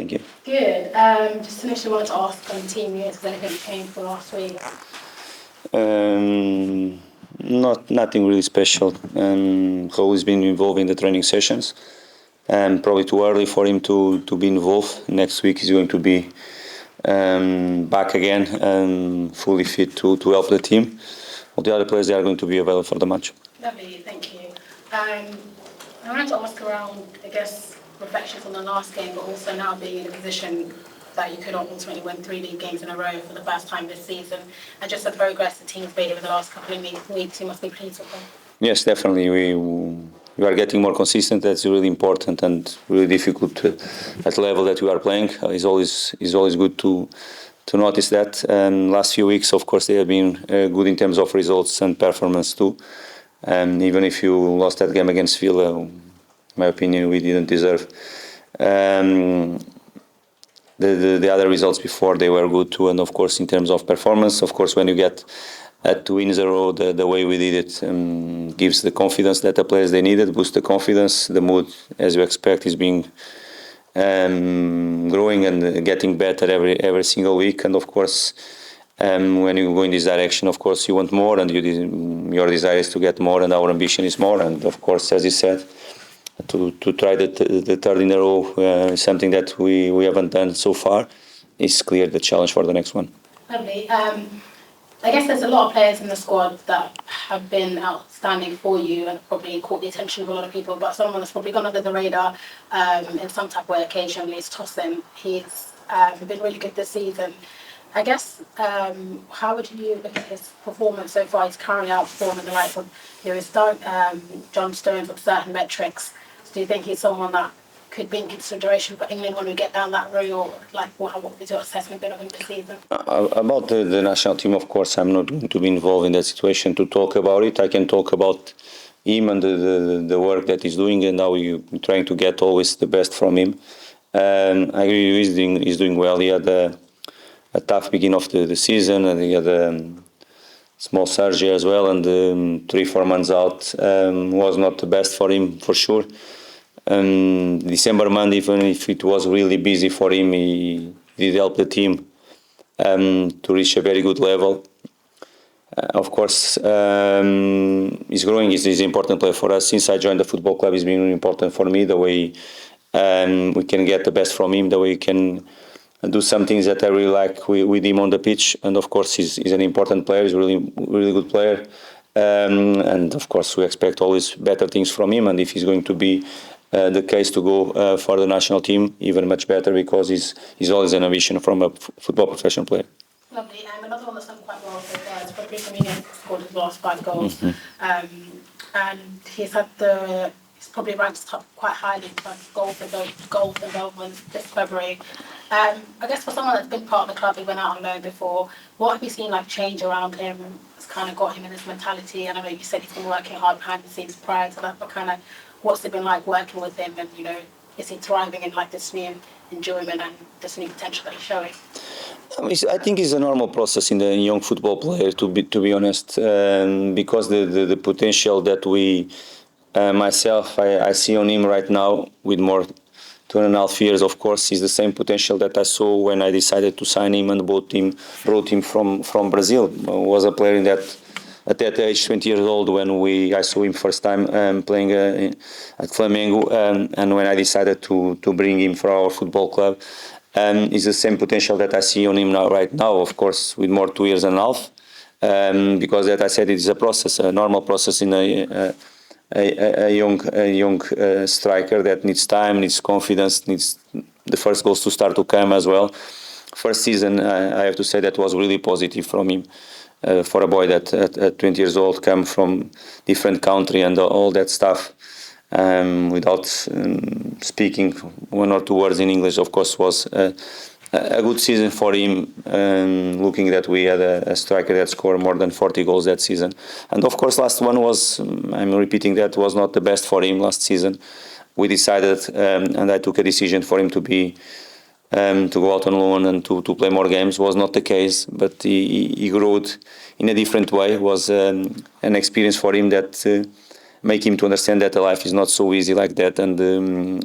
Thank you. Good. Just initially wanted to ask on team units, has anything changed for last week? Nothing really special. Always been involved in the training sessions. Probably too early for him to be involved. Next week he's going to be back again and fully fit to help the team. All the other players, they are going to be available for the match. Lovely, thank you. I wanted to ask around, I guess, reflections on the last game, but also now being in a position that you could ultimately win 3 league games in a row for the first time this season, and just the progress the team's made over the last couple of weeks, you must be pleased with them. Yes, definitely. We are getting more consistent. That's really important and really difficult at the level that we are playing. It's always good to notice that. Last few weeks, of course, they have been good in terms of results and performance too. Even if you lost that game against Villa, in my opinion, we didn't deserve. The other results before, they were good too. And of course, in terms of performance, of course, when you get 2 wins in a row, the way we did it gives the confidence that the players they needed, boosts the confidence. The mood, as you expect, is being growing and getting better every single week. And of course, when you go in this direction, of course, you want more, and your desire is to get more, and our ambition is more. And of course, as you said, to try the third in a row, something that we haven't done so far, is clear the challenge for the next one. Lovely. I guess there's a lot of players in the squad that have been outstanding for you and probably caught the attention of a lot of people, but someone that's probably gone under the radar in some type of way occasionally is Tosin. He's been really good this season. I guess, how would you look at his performance so far? He's currently outperforming the likes of John Stones with certain metrics. So do you think he's someone that could be in consideration for England when we get down that road, or like what was your assessment been of him this season? About the national team, of course, I'm not going to be involved in that situation to talk about it. I can talk about him and the work that he's doing and how we're trying to get always the best from him. I agree he's doing well. He had a tough beginning of the season, and he had a small surgery as well, and 3-4 months out was not the best for him, for sure. December month, even if it was really busy for him, he did help the team to reach a very good level. Of course, he's growing. He's an important player for us. Since I joined the football club, he's been really important for me. The way we can get the best from him, the way we can do some things that I really like with him on the pitch. And of course, he's an important player. He's a really good player. And of course, we expect always better things from him. And if he's going to be the case to go for the national team, even much better, because he's always an ambition from a football professional player. Lovely. Another one that's done quite well so far is probably Muniz, scored his last 5 goals. And he's probably ranked up quite highly for goal involvement this February. I guess for someone that's been part of the club, he went out on loan before, what have you seen change around him that's kind of got him in his mentality? And I know you said he's been working hard behind the scenes prior to that, but kind of what's it been like working with him, and is he thriving in this new enjoyment and this new potential that he's showing? I think it's a normal process in the young football player, to be honest, because the potential that I see on him right now with more 2.5 years, of course, is the same potential that I saw when I decided to sign him and brought him from Brazil. I was a player at that age, 20 years old, when I saw him first time playing at Flamengo, and when I decided to bring him for our football club, is the same potential that I see on him right now, of course, with more 2.5 years, because that I said it is a process, a normal process in a young striker that needs time, needs confidence, needs the first goals to start to come as well. First season, I have to say that was really positive from him. For a boy that at 20 years old come from different country and all that stuff, without speaking 1 or 2 words in English, of course, was a good season for him, looking that we had a striker that scored more than 40 goals that season. And of course, last one was, I'm repeating that, was not the best for him last season. We decided, and I took a decision for him to go out on loan and to play more games. Was not the case, but he grew in a different way. It was an experience for him that make him to understand that the life is not so easy like that, and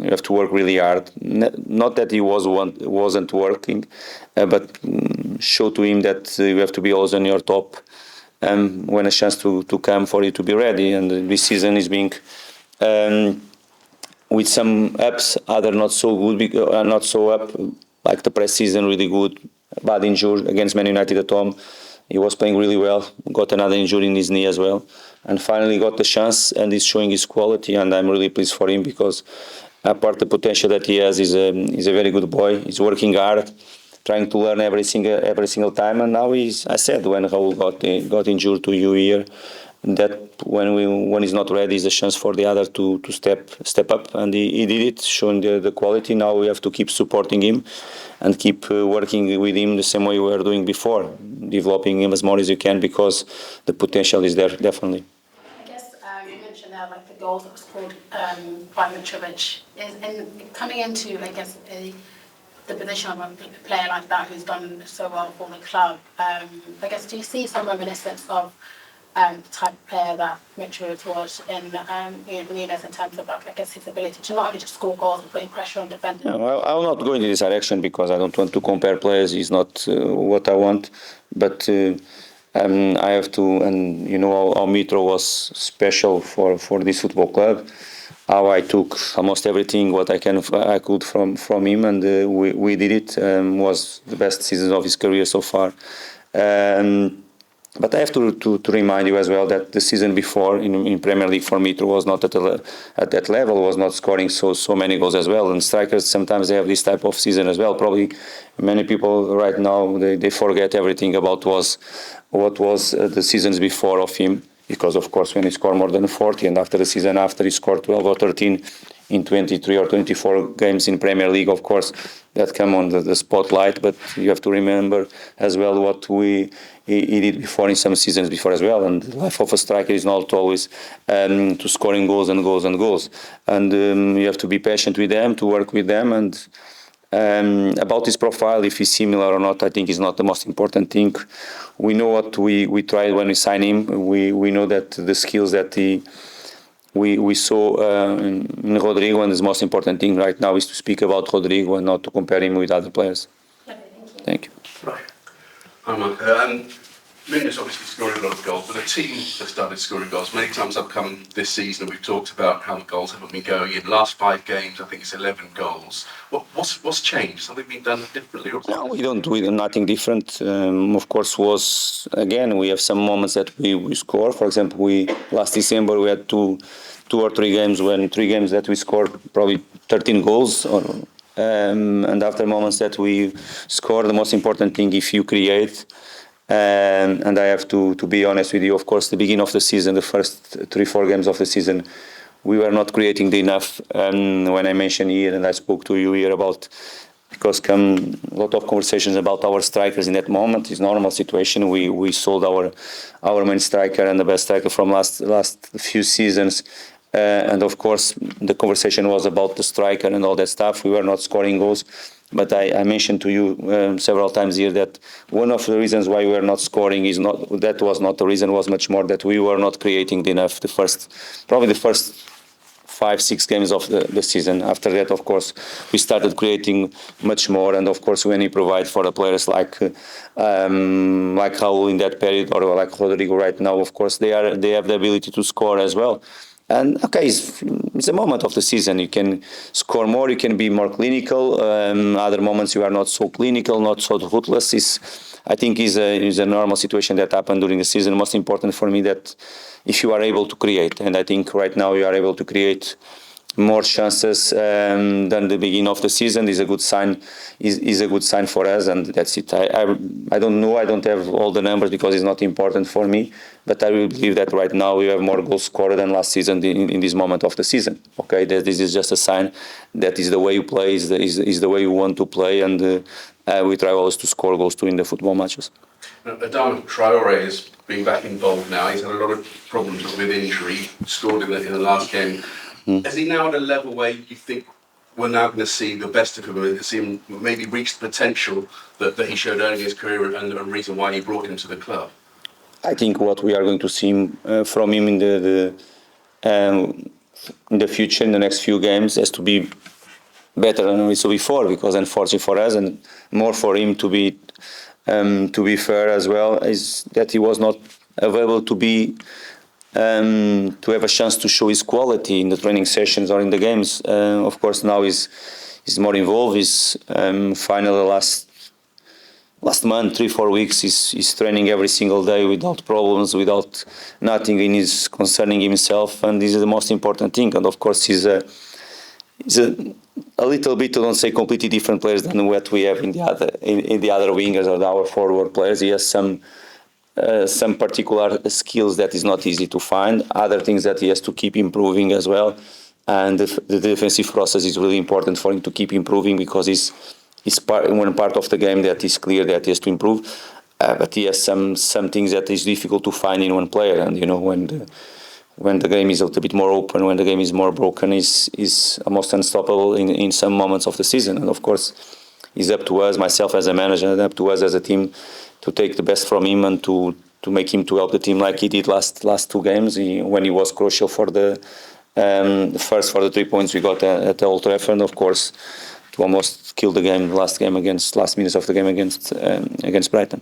you have to work really hard. Not that he wasn't working, but show to him that you have to be always on your top when a chance to come for you to be ready. And this season is being with some ups, other not so good, not so up, like the press season really good, bad injury against Man United at home. He was playing really well, got another injury in his knee as well, and finally got the chance, and he's showing his quality, and I'm really pleased for him because apart the potential that he has, he's a very good boy. He's working hard, trying to learn every single time, and now I said when Raul got injured to you here, that when he's not ready is a chance for the other to step up, and he did it, showing the quality. Now we have to keep supporting him and keep working with him the same way we were doing before, developing him as more as you can because the potential is there definitely. I guess you mentioned there like the goals that were scored by Mitrovic is in coming into the position of a player like that who's done so well for the club. I guess do you see some reminiscence of the type of player that Mitrovic was in Muniz in terms of I guess his ability to not only just score goals but putting pressure on defenders? No, I will not go into this direction because I don't want to compare players. It's not what I want, but I have to, and you know how Mitro was special for this football club. How I took almost everything what I could from him, and we did it. Was the best season of his career so far. But I have to remind you as well that the season before in Premier League for Mitro was not at that level, was not scoring so many goals as well. And strikers sometimes they have this type of season as well. Probably many people right now they forget everything about what was the seasons before of him, because of course when he scored more than 40 and after the season after he scored 12 or 13 in 23 or 24 games in Premier League, of course that come on the spotlight, but you have to remember as well what he did before in some seasons before as well. And the life of a striker is not always to scoring goals and goals and goals, and you have to be patient with them, to work with them. And about his profile, if he's similar or not, I think is not the most important thing. We know what we tried when we signed him. We know that the skills that we saw in Rodrigo, and the most important thing right now is to speak about Rodrigo and not to compare him with other players. Okay, thank you. Right. Hi, Marco. Muniz obviously scoring a lot of goals, but the team has started scoring goals. Many times I've come this season and we've talked about how the goals haven't been going in. Last 5 games, I think it's 11 goals. What's changed? Something been done differently? Or no, we don't do nothing different. Of course, we have some moments that we score. For example, last December we had two or three games that we scored probably 13 goals. And after moments that we score, the most important thing if you create. And I have to be honest with you, of course, the beginning of the season, the first 3-4 games of the season, we were not creating enough. When I mentioned here, and I spoke to you here about, because come a lot of conversations about our strikers in that moment. It's normal situation. We sold our main striker and the best striker from last few seasons. And of course, the conversation was about the striker and all that stuff. We were not scoring goals. But I mentioned to you several times here that one of the reasons why we were not scoring was not the reason, was much more that we were not creating enough the first 5-6 games of the season. After that, of course, we started creating much more, and of course when you provide for the players like Raul in that period or like Rodrigo right now, of course they have the ability to score as well. And okay, it's a moment of the season. You can score more, you can be more clinical. Other moments you are not so clinical, not so ruthless. I think is a normal situation that happened during the season. Most important for me that if you are able to create, and I think right now you are able to create more chances than the beginning of the season is a good sign. Is a good sign for us, and that's it. I don't know. I don't have all the numbers because it's not important for me. But I will believe that right now we have more goals scored than last season in this moment of the season. Okay, this is just a sign that is the way you play, is the way you want to play, and we try always to score goals to win the football matches. Adama Traore is being back involved now. He's had a lot of problems with injury. Scored in the last game. Is he now at a level where you think we're now going to see the best of him, see him maybe reach the potential that he showed early in his career and the reason why he brought him to the club? I think what we are going to see from him in in the future, in the next few games, has to be better than we saw before, because unfortunately for us and more for him to be fair as well, is that he was not available to be to have a chance to show his quality in the training sessions or in the games. Of course, now he's more involved. He's finally last month, 3-4 weeks, he's training every single day without problems, without nothing concerning himself, and this is the most important thing. And of course, he's a little bit, I don't say completely different players than what we have in the other wingers or our forward players. He has some particular skills that is not easy to find, other things that he has to keep improving as well. And the defensive process is really important for him to keep improving, because it's one part of the game that is clear that he has to improve. But he has some things that is difficult to find in one player. And when the game is a little bit more open, when the game is more broken, is almost unstoppable in some moments of the season. And of course, it's up to us, myself as a manager, and up to us as a team, to take the best from him and to make him to help the team like he did last two games, when he was crucial for the first for the 3 points we got at the Old Trafford, and of course to almost kill the game, last minutes of the game against Brighton.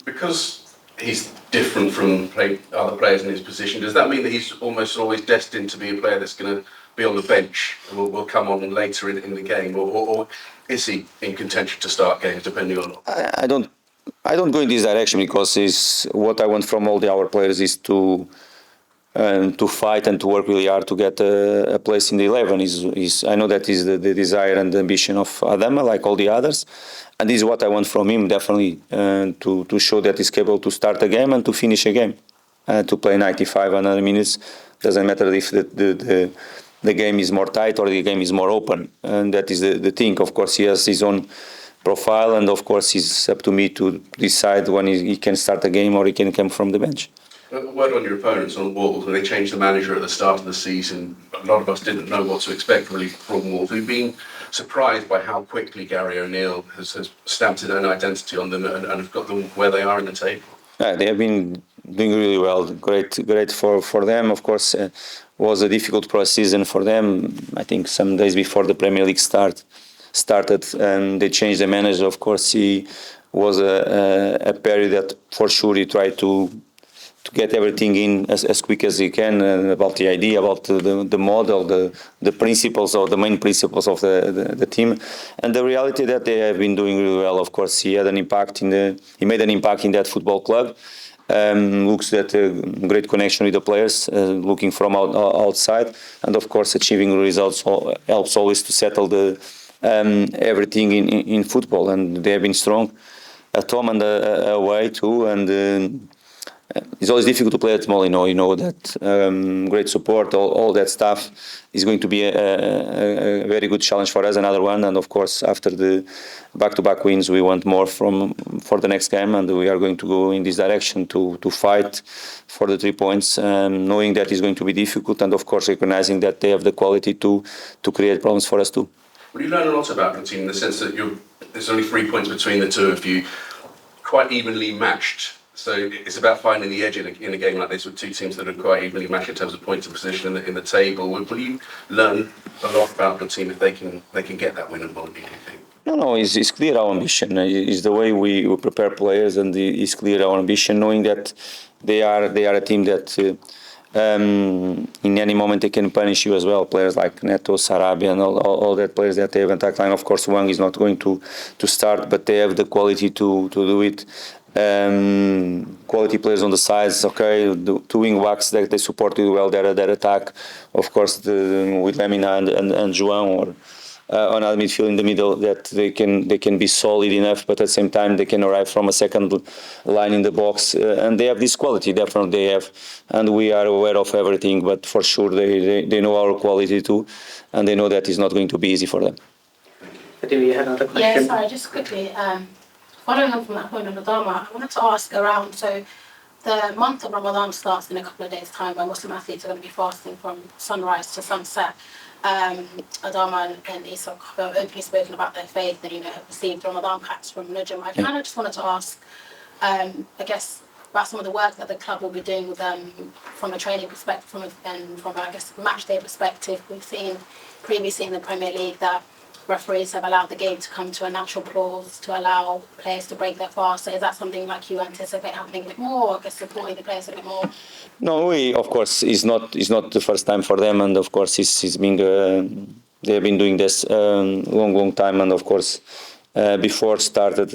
Because he's different from other players in his position, does that mean that he's almost always destined to be a player that's going to be on the bench and will come on later in the game, or is he in contention to start games, depending on? I don't go in this direction, because what I want from all our players is to fight and to work really hard to get a place in the 11. I know that is the desire and the ambition of Adama, like all the others, and this is what I want from him, definitely, to show that he's capable to start a game and to finish a game, to play 95 100 minutes. Doesn't matter if the game is more tight or the game is more open, and that is the thing. Of course, he has his own profile, and of course it's up to me to decide when he can start a game or he can come from the bench. A word on your opponents on Wolves. When they changed the manager at the start of the season, a lot of us didn't know what to expect really from Wolves. We've been surprised by how quickly Gary O'Neill has stamped his own identity on them and have got them where they are in the table. They have been doing really well. Great for them. Of course, was a difficult season for them. I think some days before the Premier League started, and they changed the manager. Of course, he was a period that for sure he tried to get everything in as quick as he can, about the idea, about the model, the principles, or the main principles of the team, and the reality that they have been doing really well. Of course, he made an impact in that football club. Looks at a great connection with the players, looking from outside, and of course achieving results helps always to settle everything in football, and they have been strong at home and away too, and it's always difficult to play at Molineux. You know that great support, all that stuff is going to be a very good challenge for us, another one. And of course, after the back-to-back wins, we want more for the next game, and we are going to go in this direction to fight for the 3 points, knowing that it's going to be difficult, and of course recognizing that they have the quality to create problems for us too. Well, you learn a lot about the team in the sense that there's only 3 points between the two of you, quite evenly matched. So it's about finding the edge in a game like this with two teams that are quite evenly matched in terms of points of position in the table. Will you learn a lot about the team if they can get that win at Molineux, do you think? No, it's clear our ambition. It's the way we prepare players, and it's clear our ambition, knowing that they are a team that in any moment they can punish you as well. Players like Neto, Sarabia, and all that players that they have in attack line. Of course, Wang is not going to start, but they have the quality to do it. Quality players on the sides, okay, the two wing backs that they supported well their attack. Of course, with Lemina and Joao, or another midfield in the middle, that they can be solid enough, but at the same time they can arrive from a second line in the box, and they have this quality, definitely they have, and we are aware of everything, but for sure they know our quality too, and they know that it's not going to be easy for them. Do you have another question? Yeah, sorry, just quickly. Following on from that point on Adama, I wanted to ask around, so the month of Ramadan starts in a couple of days' time, where Muslim athletes are going to be fasting from sunrise to sunset. Adama and Isak have openly spoken about their faith and, have received Ramadan packs from Najm. I kind of just wanted to ask, I guess, about some of the work that the club will be doing with them from a training perspective, from I guess match day perspective. We've seen previously in the Premier League that referees have allowed the game to come to a natural pause to allow players to break their fast. So is that something like you anticipate happening a bit more, or I guess supporting the players a bit more? No, of course, it's not the first time for them, and of course, it's been they have been doing this long time, and of course, before started.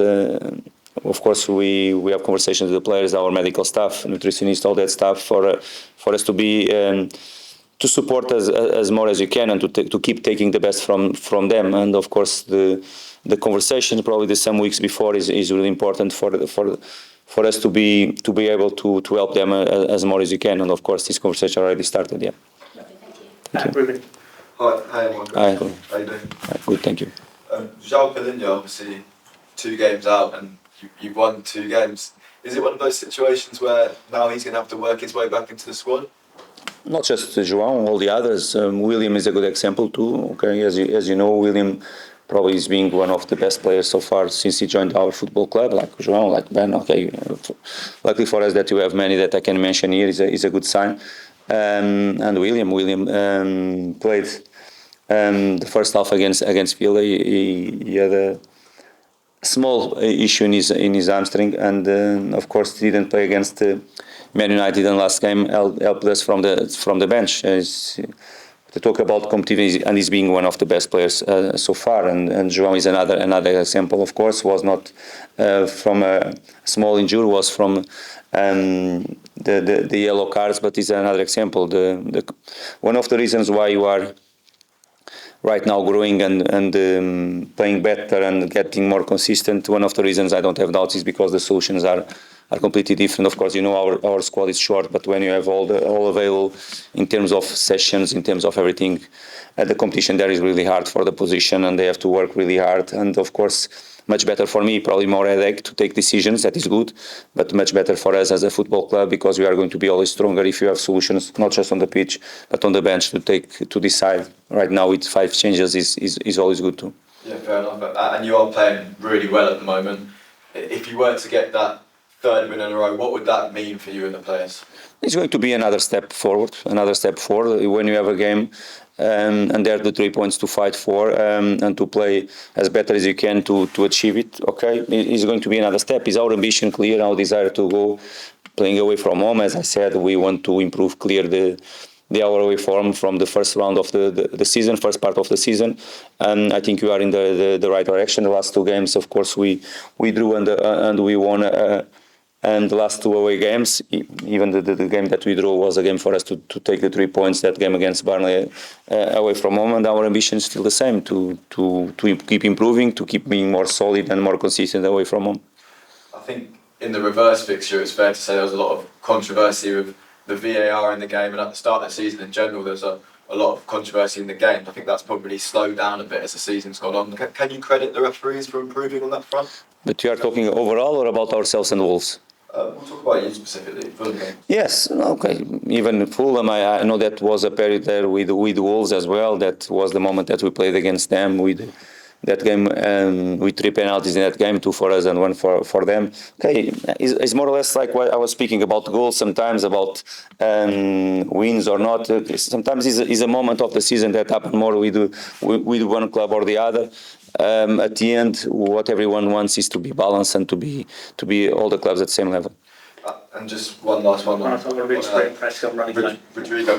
Of course, we have conversations with the players, our medical staff, nutritionists, all that stuff for us to be to support as more as you can, and to keep taking the best from them. And of course, the conversation probably some weeks before is really important for us to be able to help them as more as you can. And of course, this conversation already started. Yeah. Thank you. Ruben. Hi, Marco. Hi. How you doing? Good, thank you. Joao Palhinha, obviously, 2 games out, and you've won 2 games. Is it one of those situations where now he's going to have to work his way back into the squad? Not just Joao, all the others. William is a good example too. Okay, as you know, William probably is being one of the best players so far since he joined our football club. Like Joao, like Ben. Okay, luckily for us that you have many that I can mention here is a good sign. And William played the first half against Villa. He had a small issue in his hamstring, and of course didn't play against Man United in the last game. Helped us from the bench. To talk about competitiveness, and he's being one of the best players so far. And Joao is another example. Of course, was not from a small injury, was from the yellow cards, but is another example. One of the reasons why you are right now growing and playing better and getting more consistent. One of the reasons I don't have doubts is because the solutions are completely different. Of course, you know our squad is short, but when you have all available in terms of sessions, in terms of everything, the competition there is really hard for the position, and they have to work really hard. And of course, much better for me, probably more headache to take decisions. That is good, but much better for us as a football club, because we are going to be always stronger if you have solutions, not just on the pitch, but on the bench to decide. Right now, with 5 changes is always good too. Yeah, fair enough. And you are playing really well at the moment. If you were to get that 3rd win in a row, what would that mean for you and the players? It's going to be another step forward. When you have a game and there are the 3 points to fight for, and to play as better as you can to achieve it. Okay, it's going to be another step. Is our ambition clear? Our desire to go playing away from home? As I said, we want to improve clear the our away form from the first round of the season, first part of the season, and I think we are in the right direction. The last 2 games, of course, we drew and we won. And the last 2 away games, even the game that we drew was a game for us to take the 3 points. That game against Burnley away from home, and our ambition is still the same: to keep improving, to keep being more solid and more consistent away from home. I think in the reverse fixture, it's fair to say there was a lot of controversy with the VAR in the game, and at the start of the season in general, there's a lot of controversy in the game. I think that's probably slowed down a bit as the season's gone on. Can you credit the referees for improving on that front? But you are talking overall or about ourselves and Wolves? We'll talk about you specifically, Fulham game. Yes, okay. Even Fulham, I know that was a period there with Wolves as well. That was the moment that we played against them with that game, with 3 penalties in that game, 2 for us and 1 for them. Okay, it's more or less like what I was speaking about goals sometimes, about wins or not. Sometimes it's a moment of the season that happen more with one club or the other. At the end, what everyone wants is to be balanced and to be all the clubs at the same level. And just one last one. Rodrigo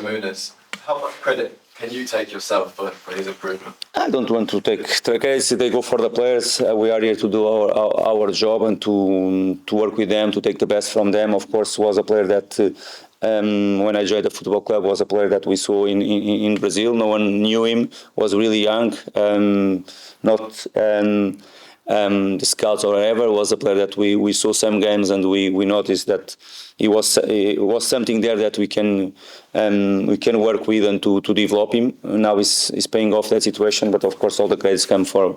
Muniz. How much credit can you take yourself for his improvement? I don't want to take credit. They go for the players. We are here to do our job and to work with them, to take the best from them. Of course, was a player that when I joined the football club, was a player that we saw in Brazil. No one knew him. Was really young. Not the scouts or whatever. Was a player that we saw some games and we noticed that it was something there that we can work with and to develop him. Now he's paying off that situation, but of course all the credits come for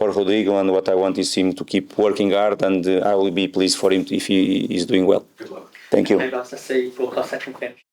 Rodrigo, and what I want is him to keep working hard, and I will be pleased for him if he is doing well. Good luck. Thank you. Maybe I'll see broadcast section finish.